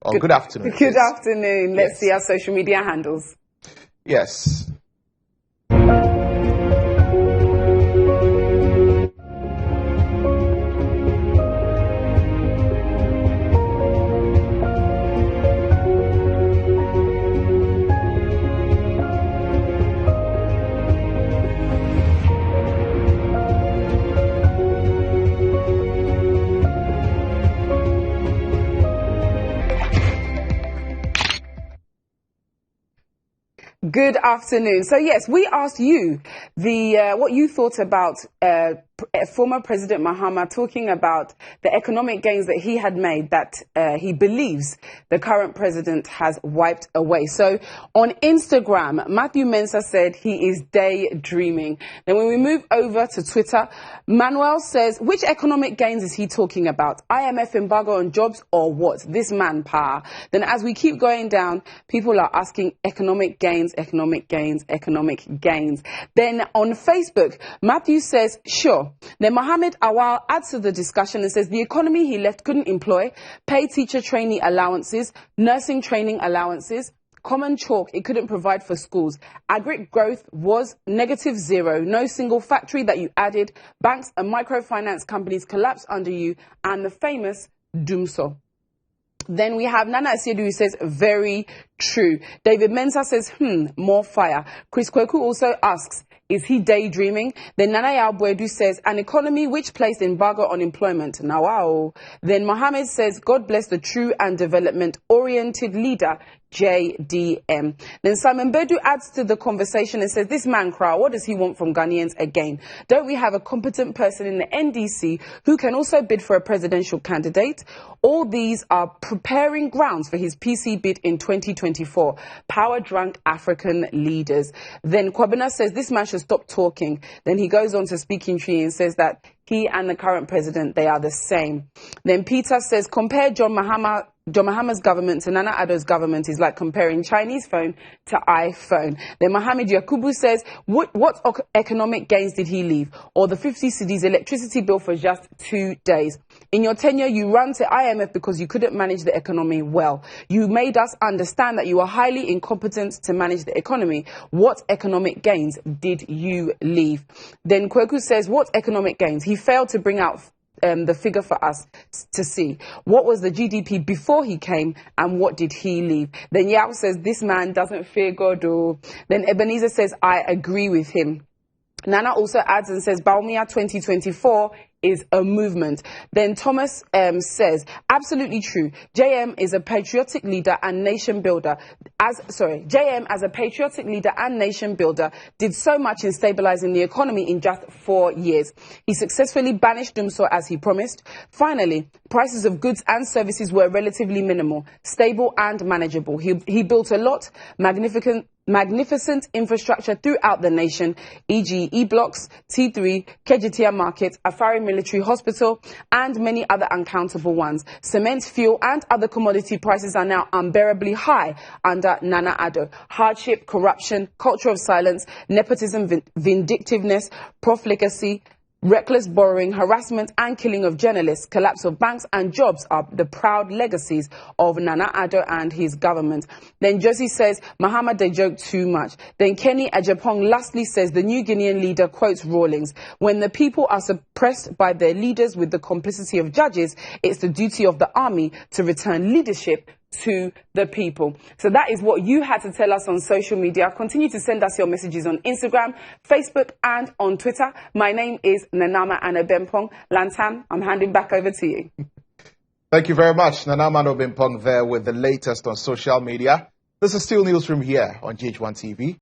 Or good afternoon. Good afternoon. Let's see our social media handles. Yes. Good afternoon. So yes, we asked you what you thought about former President Mahama talking about the economic gains that he had made that he believes the current president has wiped away. So on Instagram, Matthew Mensah said he is daydreaming. Then when we move over to Twitter, Manuel says, which economic gains is he talking about? IMF embargo on jobs or what? This manpower. Then as we keep going down, people are asking economic gains, economic gains, economic gains. Then on Facebook, Matthew says, sure. Then Mohammed Awal adds to the discussion and says the economy he left couldn't employ, pay teacher trainee allowances, nursing training allowances, common chalk it couldn't provide for schools. Agric growth was -0. No single factory that you added. Banks and microfinance companies collapsed under you, and the famous Dumso. Then we have Nana Asiedu who says, very true. David Mensah says, more fire. Chris Kweku also asks, is he daydreaming? Then Nana Yalbuedu says, an economy which placed embargo on employment. Now, wow. Then Mohammed says, God bless the true and development-oriented leader, JDM. Then Simon Bedu adds to the conversation and says, this man crowd, what does he want from Ghanaians again? Don't we have a competent person in the NDC who can also bid for a presidential candidate? All these are preparing grounds for his PC bid in 2024. Power-drunk African leaders. Then Kwabena says, this man should stop talking. Then he goes on to speaking tree and says that he and the current president, they are the same. Then Peter says, compare John Mahama's government to Nana Addo's government is like comparing Chinese phone to iPhone. Then Mohammed Yakubu says, what economic gains did he leave? Or the 50 cedis electricity bill for just 2 days. In your tenure, you ran to IMF because you couldn't manage the economy well. You made us understand that you are highly incompetent to manage the economy. What economic gains did you leave? Then Kweku says, what economic gains? He failed to bring out the figure for us to see. What was the GDP before he came and what did he leave? Then Yao says, this man doesn't fear God. Oh. Then Ebenezer says, I agree with him. Nana also adds and says, Baumia 2024 is a movement. Then Thomas says, absolutely true. JM is a patriotic leader and nation builder. JM as a patriotic leader and nation builder did so much in stabilizing the economy in just 4 years. He successfully banished Dumso as he promised. Finally, prices of goods and services were relatively minimal, stable and manageable. He built a lot, magnificent infrastructure throughout the nation, e.g. E-Blocks, T3, Kejitia Market, Afari Military Hospital, and many other uncountable ones. Cement, fuel, and other commodity prices are now unbearably high under Nana Addo. Hardship, corruption, culture of silence, nepotism, vindictiveness, profligacy, reckless borrowing, harassment and killing of journalists, collapse of banks and jobs are the proud legacies of Nana Addo and his government. Then Josie says, Mahama, they joke too much. Then Kenny Ajapong lastly says, the New Guinean leader quotes Rawlings, when the people are suppressed by their leaders with the complicity of judges, it's the duty of the army to return leadership to the people. So that is what you had to tell us on social media. Continue to send us your messages on Instagram, Facebook and on Twitter. My name is Nanama Anobempong. Lantan, I'm handing back over to you. Thank you very much. Nanama Anobempong there with the latest on social media. This is still Newsroom here on GH1 TV.